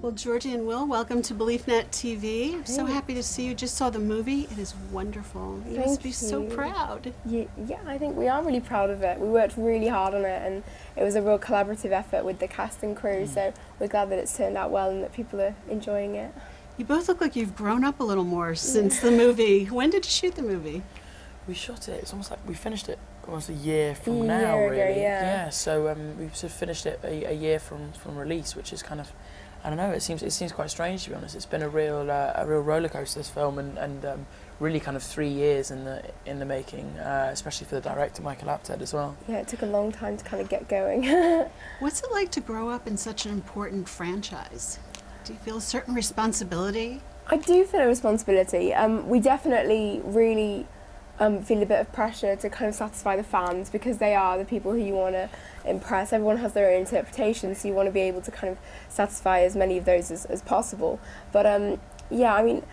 Well, Georgie and Will, welcome to Beliefnet TV. I'm so happy to see you. Just saw the movie. It is wonderful. You must be so proud. Yeah, I think we are really proud of it. We worked really hard on it, and it was a real collaborative effort with the cast and crew, so we're glad that it's turned out well and that people are enjoying it. You both look like you've grown up a little more since the movie. When did you shoot the movie? We shot it, it's almost like we finished it almost a year from now, really. Yeah, so we've sort of finished it a year from release, which is kind of, I don't know, it seems quite strange, to be honest. It's been a real roller coaster, this film, and really kind of 3 years in the making, especially for the director Michael Apted as well. Yeah, it took a long time to kind of get going. What's it like to grow up in such an important franchise? Do you feel a certain responsibility? I do feel a responsibility. We definitely really feel a bit of pressure to kind of satisfy the fans, because they are the people who you want to impress. Everyone has their own interpretation, so you want to be able to kind of satisfy as many of those as possible. But yeah, I mean,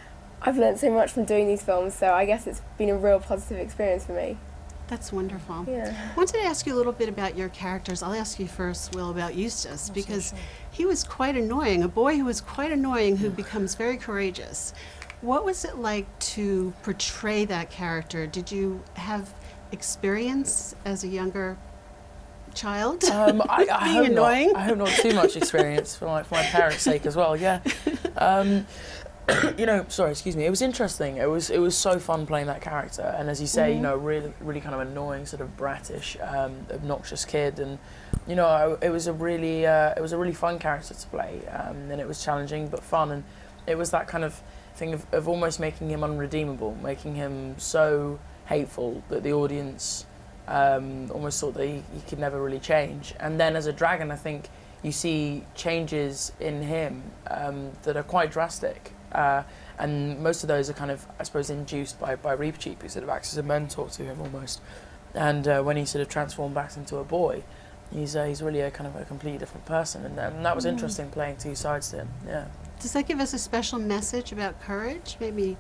I've learned so much from doing these films, so I guess it's been a real positive experience for me. That's wonderful. Yeah. I wanted to ask you a little bit about your characters. I'll ask you first, Will, about Eustace, because he was quite annoying, a boy who was quite annoying who becomes very courageous. What was it like to portray that character? Did you have experience as a younger child? I hope annoying? I hope not too much experience for my parents' sake as well. Yeah. You know, sorry, excuse me. It was interesting. It was so fun playing that character, and as you say, you know, really kind of annoying, sort of bratish, obnoxious kid, and you know, it was a really fun character to play, and it was challenging but fun, and it was that kind of thing of almost making him unredeemable, making him so hateful that the audience almost thought that he could never really change. And then as a dragon, I think you see changes in him that are quite drastic. And most of those are kind of, I suppose, induced by Reapercheap, who sort of acts as a mentor to him almost. And when he sort of transformed back into a boy, he's really a kind of a completely different person. And that was interesting, playing two sides to him. Yeah. Does that give us a special message about courage? Maybe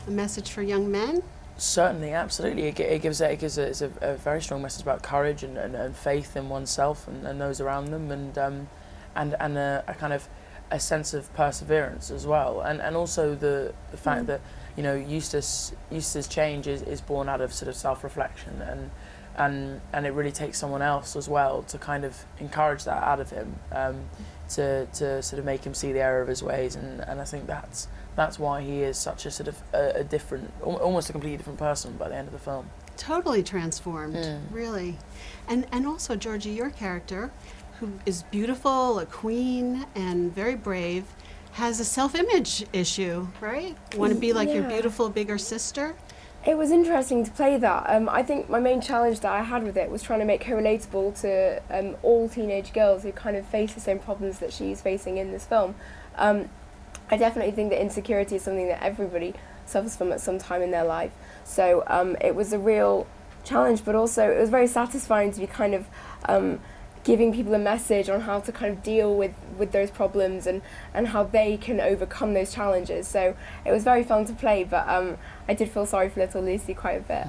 a message for young men? Certainly, absolutely. It gives a very strong message about courage and faith in oneself and those around them, and a kind of a sense of perseverance as well, and also the fact that, you know, Eustace's change is born out of sort of self-reflection, and it really takes someone else as well to kind of encourage that out of him, to sort of make him see the error of his ways, and I think that's why he is such a sort of a different, almost a completely different person by the end of the film. Totally transformed, really. And also, Georgie, your character, who is beautiful, a queen, and very brave, has a self-image issue, right? Want to be like your beautiful bigger sister? It was interesting to play that. I think my main challenge that I had with it was trying to make her relatable to all teenage girls who kind of face the same problems that she's facing in this film. I definitely think that insecurity is something that everybody suffers from at some time in their life. So it was a real challenge, but also it was very satisfying to be kind of giving people a message on how to kind of deal with those problems and how they can overcome those challenges. So it was very fun to play, but I did feel sorry for little Lucy quite a bit.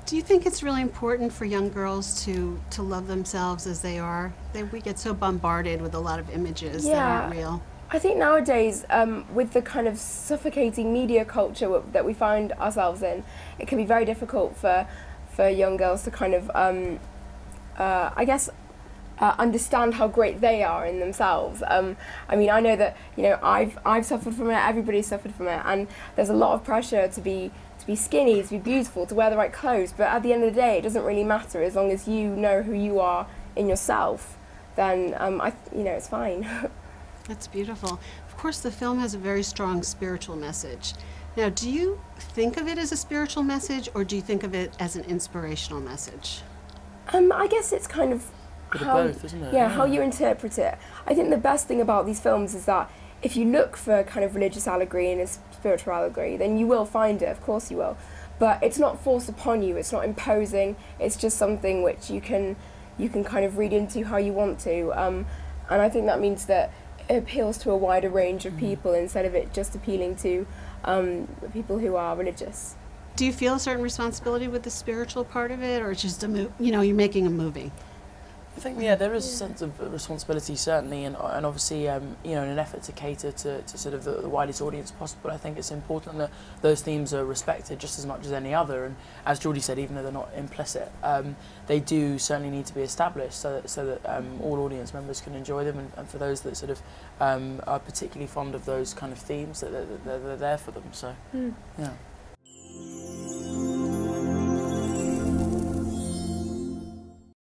Do you think it's really important for young girls to love themselves as they are? We get so bombarded with a lot of images that aren't real. I think nowadays, with the kind of suffocating media culture that we find ourselves in, it can be very difficult for young girls to kind of, I guess, understand how great they are in themselves. I mean, I know that, you know, I've suffered from it, everybody's suffered from it, and there's a lot of pressure to be skinny, to be beautiful, to wear the right clothes, but at the end of the day, it doesn't really matter. As long as you know who you are in yourself, then, you know, it's fine. That's beautiful. Of course, the film has a very strong spiritual message. Now, do you think of it as a spiritual message, or do you think of it as an inspirational message? I guess it's kind of both, isn't it? Yeah, how you interpret it. I think the best thing about these films is that if you look for kind of religious allegory and a spiritual allegory, then you will find it, of course you will. But it's not forced upon you, it's not imposing, it's just something which you can kind of read into how you want to. And I think that means that it appeals to a wider range of people instead of it just appealing to people who are religious. Do you feel a certain responsibility with the spiritual part of it, or it's just you know, you're making a movie? I think there is a sense of responsibility certainly, and obviously you know, in an effort to cater to sort of the widest audience possible, I think it's important that those themes are respected just as much as any other. And as Geordie said, even though they're not implicit, they do certainly need to be established so that all audience members can enjoy them, and for those that sort of are particularly fond of those kind of themes, that they're there for them. So yeah.